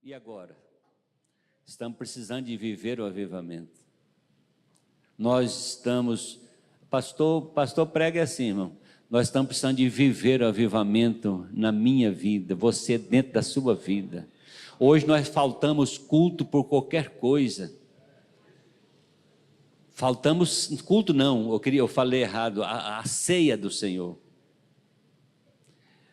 E agora? Estamos precisando de viver o avivamento. Nós estamos... Pastor prega assim, irmão. Nós estamos precisando de viver o avivamento na minha vida, você dentro da sua vida. Hoje nós faltamos culto por qualquer coisa. Faltamos culto não, eu falei errado, a ceia do Senhor.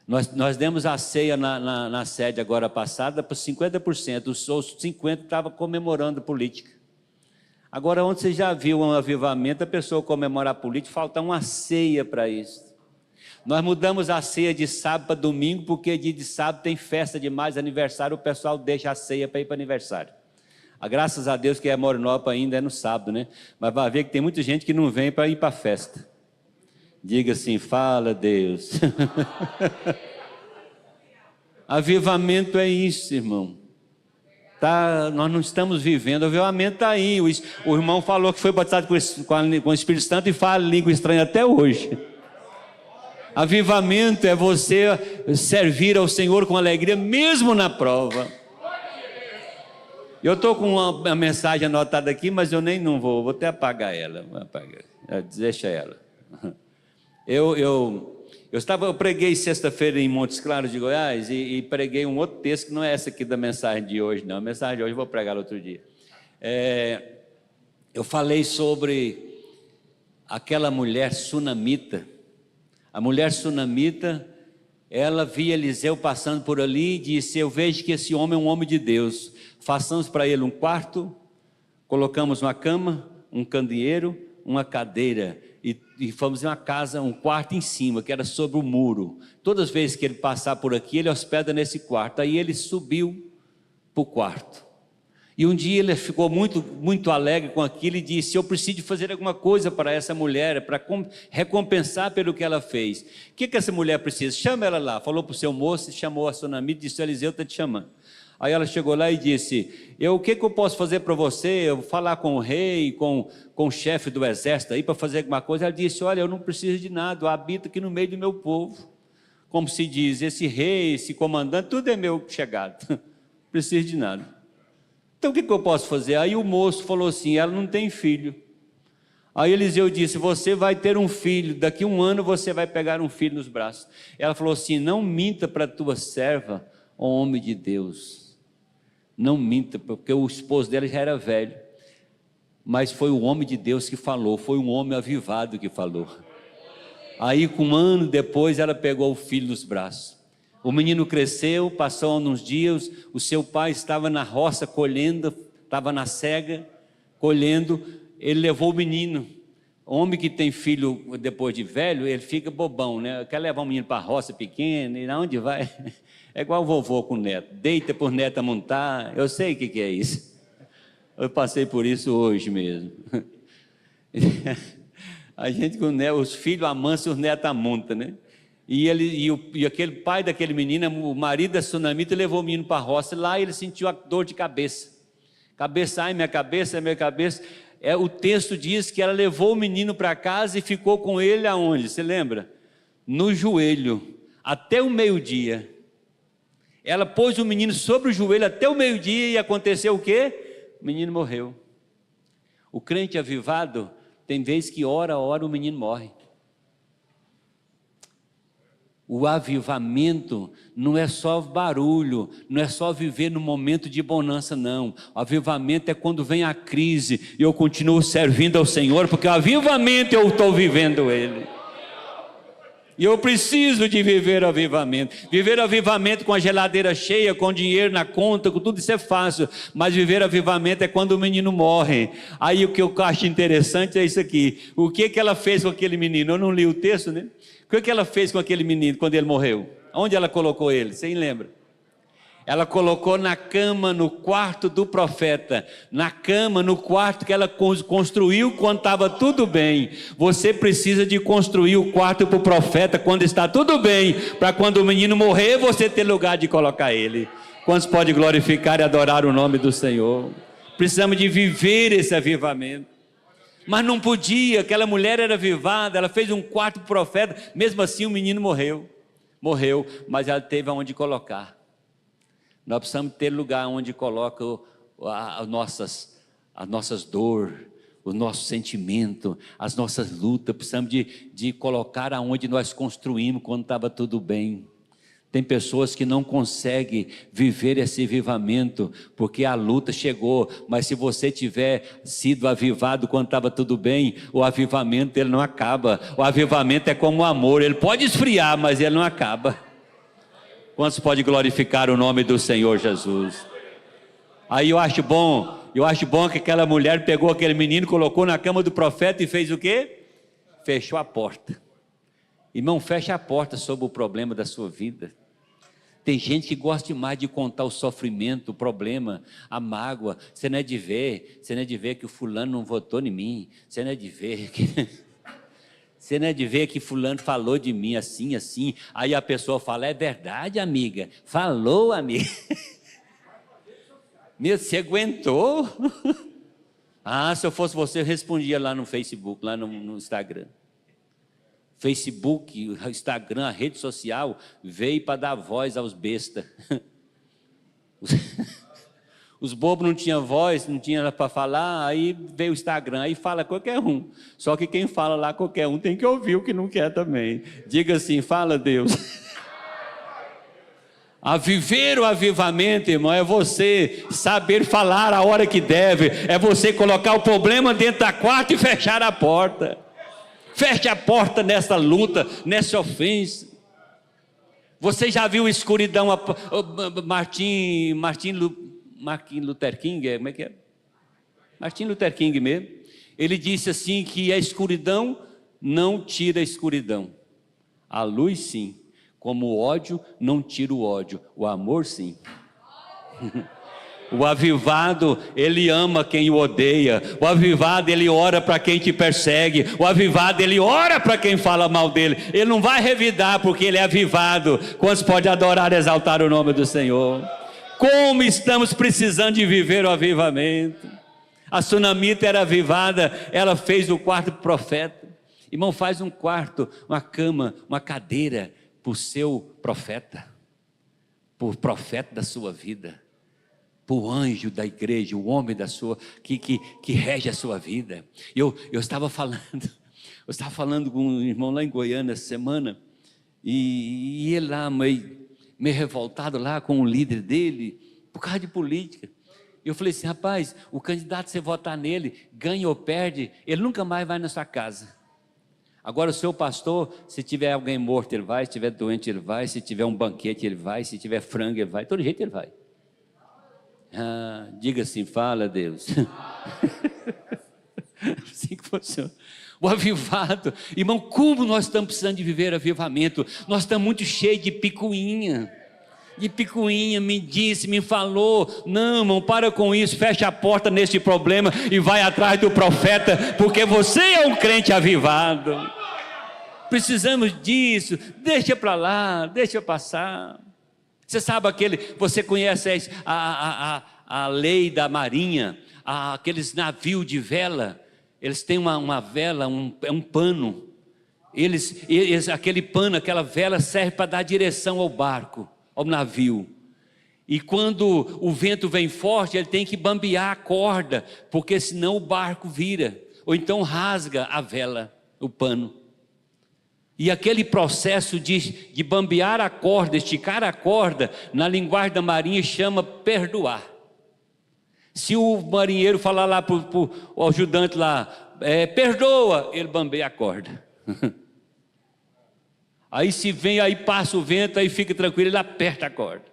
Nós demos a ceia na sede agora passada por 50%, os outros 50% estavam comemorando política. Agora, onde você já viu um avivamento, a pessoa comemorar a política, falta uma ceia para isso. Nós mudamos a ceia de sábado para domingo, porque dia de sábado tem festa demais, aniversário, o pessoal deixa a ceia para ir para aniversário. Graças a Deus que é Morinópolis ainda é no sábado, né? Mas vai ver que tem muita gente que não vem para ir para a festa. Diga assim, fala Deus. Avivamento é isso, irmão. Nós não estamos vivendo, o avivamento está aí. O irmão falou que foi batizado com o Espírito Santo e fala língua estranha até hoje. Avivamento é você servir ao Senhor com alegria, mesmo na prova. Eu estou com uma mensagem anotada aqui, mas eu não vou até apagar ela. Deixa ela. Eu preguei sexta-feira em Montes Claros de Goiás e preguei um outro texto que não é essa aqui da mensagem de hoje, não. A mensagem de hoje eu vou pregar outro dia. Eu falei sobre aquela mulher sunamita. A mulher sunamita, ela via Eliseu passando por ali e disse: eu vejo que esse homem é um homem de Deus. Façamos para ele um quarto, colocamos uma cama, um candeeiro, uma cadeira e fomos em uma casa, um quarto em cima, que era sobre o muro. Todas as vezes que ele passar por aqui, ele hospeda nesse quarto. Aí ele subiu para o quarto. E um dia ele ficou muito alegre com aquilo e disse: eu preciso fazer alguma coisa para essa mulher, para recompensar pelo que ela fez. O que essa mulher precisa? Chama ela lá. Falou para o seu moço, chamou a sunamita e disse: Eliseu está te chamando. Aí ela chegou lá e disse: o que eu posso fazer para você? Eu vou falar com o rei, com o chefe do exército aí para fazer alguma coisa. Ela disse: olha, eu não preciso de nada, eu habito aqui no meio do meu povo. Como se diz, esse rei, esse comandante, tudo é meu chegado. Não preciso de nada. Então o que eu posso fazer? Aí o moço falou assim: ela não tem filho. Aí Eliseu disse: você vai ter um filho, daqui a 1 ano você vai pegar um filho nos braços. Ela falou assim: não minta para a tua serva, ó homem de Deus. Não minta, porque o esposo dela já era velho. Mas foi o homem de Deus que falou, foi um homem avivado que falou. Aí com 1 ano depois ela pegou o filho nos braços. O menino cresceu, passou uns dias, o seu pai estava na roça colhendo, estava na cega, colhendo, ele levou o menino. Homem que tem filho depois de velho, ele fica bobão, né? Quer levar o menino para a roça pequena, e aonde vai? É igual o vovô com o neto, deita por neto a montar, eu sei o que é isso. Eu passei por isso hoje mesmo. A gente com os filhos amansam e os netos amontam, né? E aquele pai daquele menino, o marido da sunamita, levou o menino para a roça. Lá ele sentiu a dor de cabeça. Ai, minha cabeça, minha cabeça. O texto diz que ela levou o menino para casa e ficou com ele aonde? Você lembra? No joelho, até o meio-dia. Ela pôs o menino sobre o joelho até o meio-dia e aconteceu o quê? O menino morreu. O crente avivado, tem vezes que hora a hora o menino morre. O avivamento não é só barulho, não é só viver no momento de bonança, não. O avivamento é quando vem a crise e eu continuo servindo ao Senhor, porque o avivamento eu estou vivendo ele. E eu preciso de viver o avivamento. Viver o avivamento com a geladeira cheia, com dinheiro na conta, com tudo isso é fácil. Mas viver o avivamento é quando o menino morre. Aí o que eu acho interessante é isso aqui. O que ela fez com aquele menino? Eu não li o texto, né? O que ela fez com aquele menino quando ele morreu? Onde ela colocou ele? Você lembra? Ela colocou na cama, no quarto do profeta. Na cama, no quarto que ela construiu quando estava tudo bem. Você precisa de construir o quarto para o profeta quando está tudo bem, para quando o menino morrer, você ter lugar de colocar ele. Quantos podem glorificar e adorar o nome do Senhor? Precisamos de viver esse avivamento. Mas não podia, aquela mulher era avivada, ela fez um quarto para o profeta, mesmo assim o menino morreu, mas ela teve aonde colocar. Nós precisamos ter lugar onde coloca as nossas dores, o nosso sentimento, as nossas lutas. Precisamos de colocar aonde nós construímos quando estava tudo bem. Tem pessoas que não conseguem viver esse avivamento, porque a luta chegou, mas se você tiver sido avivado quando estava tudo bem, o avivamento ele não acaba. O avivamento é como o amor, ele pode esfriar, mas ele não acaba. Quantos podem glorificar o nome do Senhor Jesus? Aí eu acho bom que aquela mulher pegou aquele menino, colocou na cama do profeta e fez o quê? Fechou a porta. Irmão, fecha a porta sobre o problema da sua vida. Tem gente que gosta demais de contar o sofrimento, o problema, a mágoa. Você não é de ver que o fulano não votou em mim. Você não é de ver que fulano falou de mim assim, assim. Aí a pessoa fala, é verdade, amiga. Falou, amiga. Meu, você aguentou? Ah, se eu fosse você, eu respondia lá no Facebook, lá no Instagram. Facebook, Instagram, a rede social, veio para dar voz aos bestas. Os bobos não tinham voz, não tinha para falar, aí veio o Instagram, aí fala qualquer um. Só que quem fala lá qualquer um tem que ouvir o que não quer também. Diga assim, fala Deus. A viver o avivamento, irmão, é você saber falar a hora que deve, é você colocar o problema dentro da quarta e fechar a porta. Feche a porta nessa luta, nessa ofensa. Você já viu escuridão? Martin Luther King, como é que é? Martin Luther King mesmo. Ele disse assim que a escuridão não tira a escuridão. A luz sim. Como o ódio não tira o ódio. O amor sim. O avivado, ele ama quem o odeia. O avivado, ele ora para quem te persegue. O avivado, ele ora para quem fala mal dele. Ele não vai revidar porque ele é avivado. Quantos podem adorar e exaltar o nome do Senhor? Como estamos precisando de viver o avivamento. A sunamita era avivada, ela fez o quarto para o profeta. Irmão, faz um quarto, uma cama, uma cadeira para o seu profeta, para o profeta da sua vida, para o anjo da igreja, o homem da sua, que rege a sua vida. Eu estava falando com um irmão lá em Goiânia essa semana, e ele lá meio revoltado lá com o líder dele, por causa de política. Eu falei assim, rapaz, o candidato, você votar nele, ganha ou perde, ele nunca mais vai na sua casa. Agora o seu pastor, se tiver alguém morto ele vai, se tiver doente ele vai, se tiver um banquete ele vai, se tiver frango ele vai, todo jeito ele vai. Ah, diga assim, fala Deus. Assim que funciona. O avivado, irmão, como nós estamos precisando de viver avivamento. Nós estamos muito cheios de picuinha. Me disse, me falou. Não, irmão, para com isso, fecha a porta neste problema e vai atrás do profeta, porque você é um crente avivado. Precisamos disso, deixa para lá, deixa passar. Você sabe você conhece a lei da marinha, aqueles navios de vela, eles têm uma vela, é um pano, aquele pano, aquela vela serve para dar direção ao barco, ao navio. E quando o vento vem forte, ele tem que bambear a corda, porque senão o barco vira, ou então rasga a vela, o pano. E aquele processo de bambear a corda, esticar a corda, na linguagem da marinha chama perdoar. Se o marinheiro falar lá para o ajudante lá, perdoa, ele bambeia a corda. Aí se vem, aí passa o vento, aí fica tranquilo, ele aperta a corda.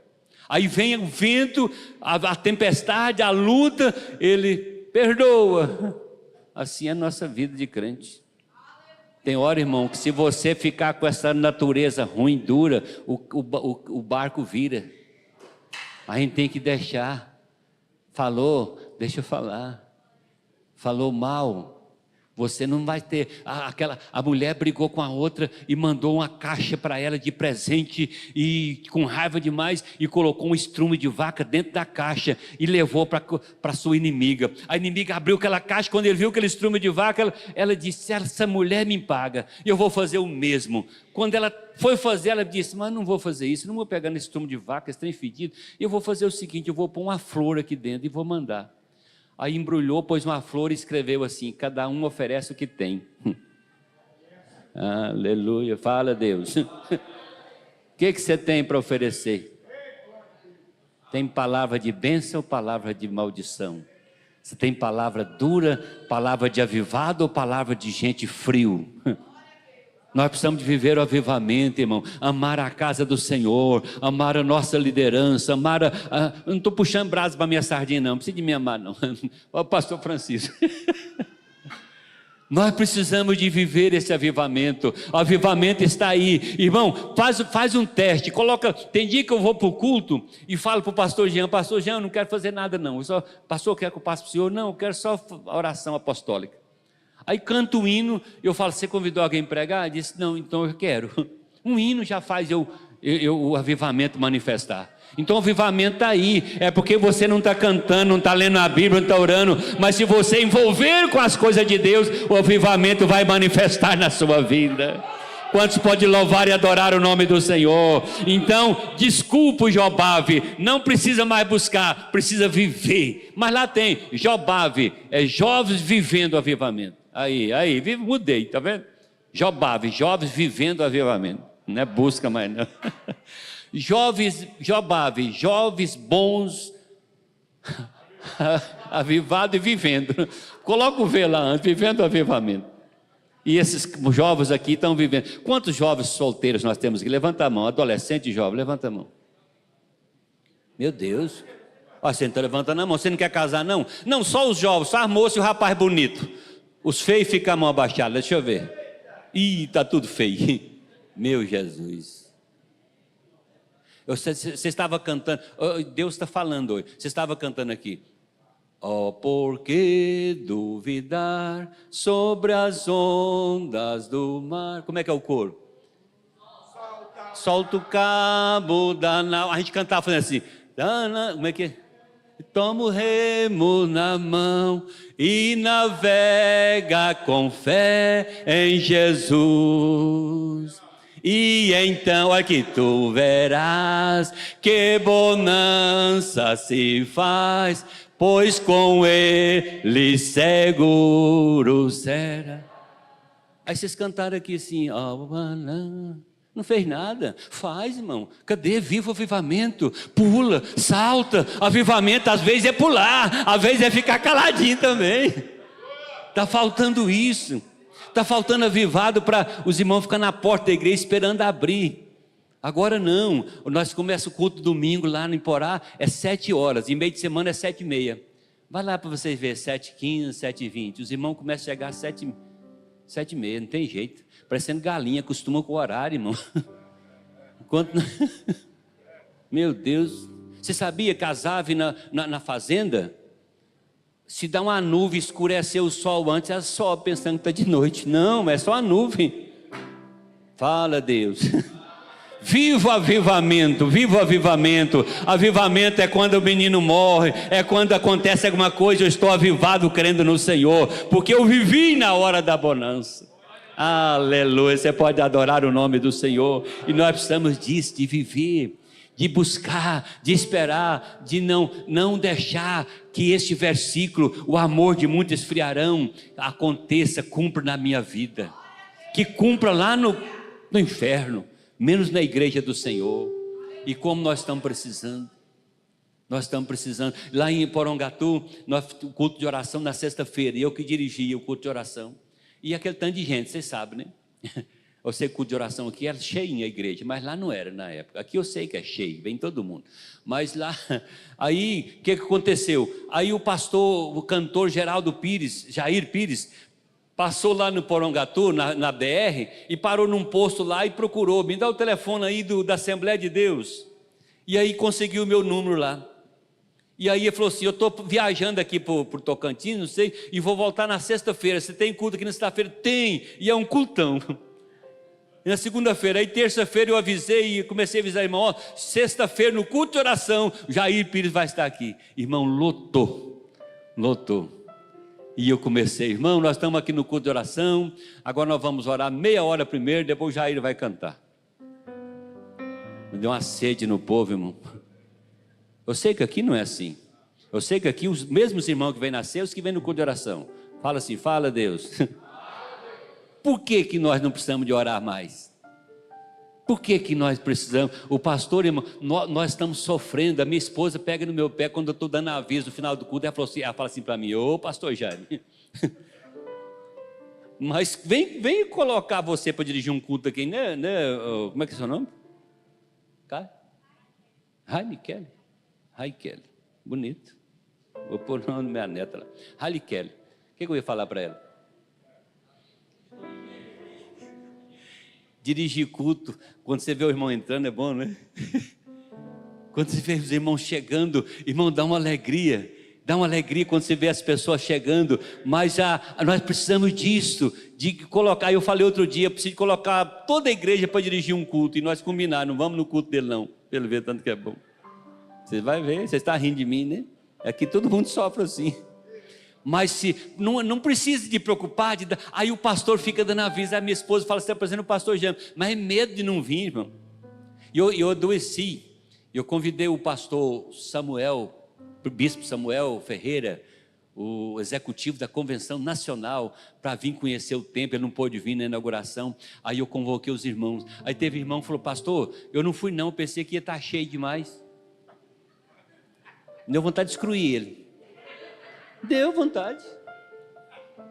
Aí vem o vento, a tempestade, a luta, ele perdoa. Assim é a nossa vida de crente. Tem hora, irmão, que se você ficar com essa natureza ruim, dura, o barco vira. A gente tem que deixar. Falou, deixa eu falar. Falou mal. Você não vai ter. A mulher brigou com a outra e mandou uma caixa para ela de presente, e com raiva demais, e colocou um estrume de vaca dentro da caixa e levou para sua inimiga. A inimiga abriu aquela caixa, quando ele viu aquele estrume de vaca, ela disse: essa mulher me paga, eu vou fazer o mesmo. Quando ela foi fazer, ela disse: mas não vou fazer isso, não vou pegar nesse estrume de vaca, esse trem fedido, eu vou fazer o seguinte, eu vou pôr uma flor aqui dentro e vou mandar. Aí embrulhou, pôs uma flor e escreveu assim: cada um oferece o que tem. Aleluia, fala Deus. O que você tem para oferecer? Tem palavra de bênção ou palavra de maldição? Você tem palavra dura, palavra de avivado ou palavra de gente frio? Nós precisamos de viver o avivamento, irmão. Amar a casa do Senhor, amar a nossa liderança, amar eu não estou puxando brasa para minha sardinha, não precisa de me amar, não. Ó, pastor Francisco. Nós precisamos de viver esse avivamento. O avivamento está aí, irmão. Faz um teste, coloca. Tem dia que eu vou para o culto e falo para o pastor Jean: pastor Jean, eu não quero fazer nada não, pastor, quer que eu passe para o senhor? Não, eu quero só a oração apostólica. Aí canto o hino, eu falo: você convidou alguém a pregar? Ele disse: não, então eu quero. Um hino já faz o avivamento manifestar. Então o avivamento está aí, é porque você não está cantando, não está lendo a Bíblia, não está orando, mas se você envolver com as coisas de Deus, o avivamento vai manifestar na sua vida. Quantos podem louvar e adorar o nome do Senhor? Então, desculpa o Jobave, não precisa mais buscar, precisa viver. Mas lá tem, Jobave, é jovens vivendo o avivamento. Aí, mudei, tá vendo? Jobave, jovens vivendo o avivamento. Não é busca mais não. Jobave, jovens bons, avivado e vivendo. Coloca o V lá antes, vivendo o avivamento. E esses jovens aqui estão vivendo. Quantos jovens solteiros nós temos aqui? Levanta a mão, adolescente jovem, levanta a mão. Meu Deus. Ó, você não está levantando a mão, você não quer casar não? Não, só os jovens, só a moça e o rapaz bonito. Os feios ficam a mão abaixada, deixa eu ver. Ih, está tudo feio. Meu Jesus. Você estava cantando, Deus está falando hoje. Você estava cantando aqui: oh, por que duvidar sobre as ondas do mar? Como é que é o coro? Solta o cabo da nau. A gente cantava fazendo assim: como é que é? Toma o remo na mão e navega com fé em Jesus. E então aqui tu verás que bonança se faz, pois com ele seguro será. Aí vocês cantaram aqui assim: não fez nada. Faz, irmão. Cadê? Viva o avivamento. Pula, salta. Avivamento às vezes é pular, às vezes é ficar caladinho também. Está faltando isso. Está faltando avivado para os irmãos ficar na porta da igreja esperando abrir. Agora não. Nós começamos o culto domingo lá no Iporá, é 7 horas, e meio de semana é 7h30. Vai lá para vocês verem, 7h15, 7h20. Os irmãos começam a chegar às 7h30, não tem jeito. Parecendo galinha, acostuma com o horário, irmão. Meu Deus. Você sabia que as aves na fazenda, se dá uma nuvem, escurecer o sol antes, elas sobem pensando que está de noite. Não, é só a nuvem. Fala, Deus. Viva o avivamento, viva o avivamento. Avivamento é quando o menino morre, é quando acontece alguma coisa, eu estou avivado crendo no Senhor, porque eu vivi na hora da bonança. Aleluia, você pode adorar o nome do Senhor. E nós precisamos disso, de viver, de buscar, de esperar, de não deixar que este versículo, o amor de muitos esfriarão, aconteça, cumpra na minha vida. Que cumpra lá no inferno, menos na igreja do Senhor. E como nós estamos precisando. Nós estamos precisando. Lá em Porongatu, o culto de oração na sexta-feira, e eu que dirigia o culto de oração. E aquele tanto de gente, vocês sabem, né? Eu sei que o culto de oração aqui era cheinho a igreja, mas lá não era na época. Aqui eu sei que é cheio, vem todo mundo. Mas lá, aí, o que aconteceu? Aí o pastor, o cantor Geraldo Pires, Jair Pires, passou lá no Porongatu, na BR, e parou num posto lá e procurou: me dá o telefone aí da Assembleia de Deus. E aí conseguiu o meu número lá. E aí ele falou assim, eu estou viajando aqui para o Tocantins, não sei, e vou voltar na sexta-feira. Você tem culto aqui na sexta-feira? Tem, e é um cultão. E na segunda-feira, aí terça-feira eu avisei e comecei a avisar, irmão, ó, sexta-feira no culto de oração, Jair Pires vai estar aqui. Irmão, lotou. E eu comecei, irmão, nós estamos aqui no culto de oração, agora nós vamos orar meia hora primeiro, depois o Jair vai cantar. Me deu uma sede no povo, irmão. Eu sei que aqui não é assim. Eu sei que aqui os mesmos irmãos que vêm nascer, os que vêm no culto de oração. Fala assim, fala Deus. Por que nós não precisamos de orar mais? Por que nós precisamos? O pastor, irmão, nós estamos sofrendo. A minha esposa pega no meu pé quando eu estou dando aviso no final do culto. Ela fala assim para mim, ô pastor Jaime. Mas vem colocar você para dirigir um culto aqui, né? Como é que é o seu nome? Raime Kelly. Rai Kelly, bonito. Vou pôr o nome da minha neta lá. Rai Kelly. O que eu ia falar para ela? Dirigir culto, quando você vê o irmão entrando é bom, né? Quando você vê os irmãos chegando, irmão, dá uma alegria. Dá uma alegria quando você vê as pessoas chegando. Mas nós precisamos disso, de colocar. Eu falei outro dia, eu preciso colocar toda a igreja para dirigir um culto. E nós combinar, não vamos no culto dele não. Pelo ver tanto que é bom. Você vai ver, você está rindo de mim, né? Aqui todo mundo sofre assim. Mas não precisa de preocupar. Aí o pastor fica dando aviso. A minha esposa fala, você está parecendo o pastor Jânio. Mas é medo de não vir, irmão. E eu adoeci. Eu convidei o pastor Samuel, o bispo Samuel Ferreira, o executivo da Convenção Nacional, para vir conhecer o templo. Ele não pôde vir na inauguração. Aí eu convoquei os irmãos. Aí teve irmão que falou, pastor, eu não fui não, pensei que ia estar cheio demais. Deu vontade de excluir ele. Deu vontade.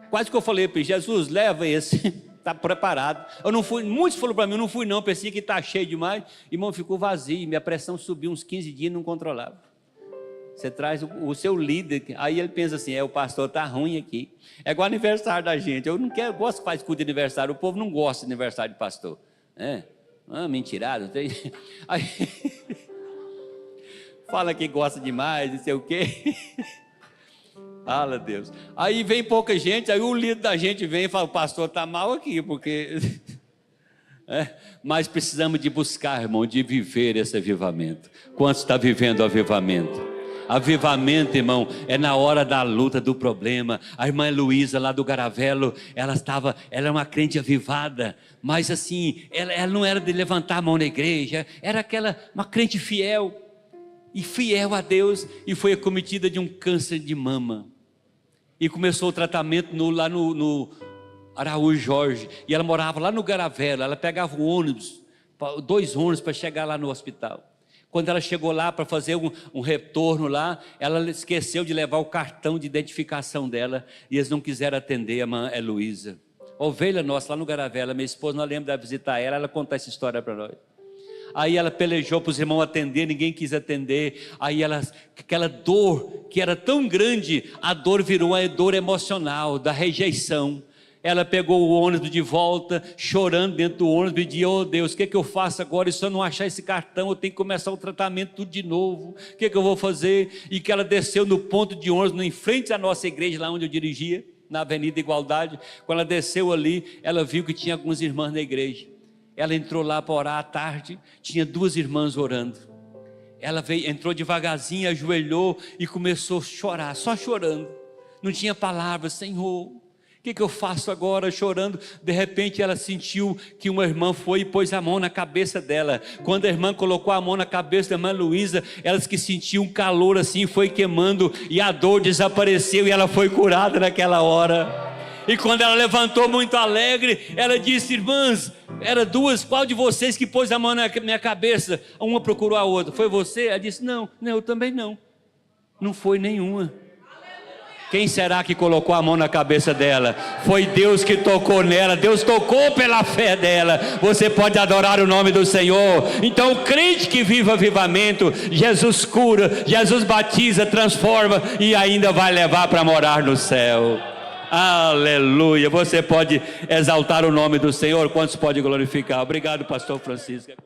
Quase que eu falei para ele, Jesus, leva esse, está preparado. Eu não fui, muitos falaram para mim, eu não fui não, pensei que está cheio demais. Irmão, ficou vazio, minha pressão subiu uns 15 dias e não controlava. Você traz o seu líder, aí ele pensa assim, o pastor está ruim aqui. É igual aniversário da gente, eu gosto que faz culto de aniversário, o povo não gosta de aniversário de pastor. Mentirado. Aí... Fala que gosta demais, não sei o quê. Fala Deus. Aí vem pouca gente, aí o líder da gente vem e fala, o pastor está mal aqui, porque... Mas precisamos de buscar, irmão, de viver esse avivamento. Quantos está vivendo o avivamento? Avivamento, irmão, é na hora da luta, do problema. A irmã Heloísa lá do Garavelo, ela é uma crente avivada, mas assim, ela não era de levantar a mão na igreja, era uma crente fiel. E fiel a Deus, e foi acometida de um câncer de mama, e começou o tratamento lá no Araújo Jorge, e ela morava lá no Garavela. Ela pegava o ônibus, 2 ônibus para chegar lá no hospital. Quando ela chegou lá para fazer um retorno lá, ela esqueceu de levar o cartão de identificação dela, e eles não quiseram atender a irmã Heloísa, ovelha nossa lá no Garavela. Minha esposa, nós lembramos de visitar ela contar essa história para nós. Aí ela pelejou para os irmãos atender, ninguém quis atender. Aí aquela dor que era tão grande, a dor virou uma dor emocional, da rejeição. Ela pegou o ônibus de volta, chorando dentro do ônibus, e dizia, oh Deus, o que eu faço agora? E se eu não achar esse cartão, eu tenho que começar o tratamento tudo de novo. O que eu vou fazer? E que ela desceu no ponto de ônibus, em frente à nossa igreja, lá onde eu dirigia, na Avenida Igualdade. Quando ela desceu ali, ela viu que tinha alguns irmãos na igreja. Ela entrou lá para orar à tarde, tinha 2 irmãs orando. Ela entrou devagarzinho, ajoelhou e começou a chorar, só chorando. Não tinha palavras, Senhor, o que eu faço agora? Chorando. De repente ela sentiu que uma irmã foi e pôs a mão na cabeça dela. Quando a irmã colocou a mão na cabeça da irmã Luísa, ela que sentiu um calor assim, foi queimando, e a dor desapareceu, e ela foi curada naquela hora. E quando ela levantou muito alegre, ela disse, irmãs, era 2, qual de vocês que pôs a mão na minha cabeça? Uma procurou a outra, foi você? Ela disse, não, eu também não. Não foi nenhuma. Quem será que colocou a mão na cabeça dela? Foi Deus que tocou nela. Deus tocou pela fé dela. Você pode adorar o nome do Senhor. Então o crente que vive avivamento, Jesus cura, Jesus batiza, transforma, e ainda vai levar para morar no céu. Aleluia. Você pode exaltar o nome do Senhor. Quantos pode glorificar? Obrigado, pastor Francisco.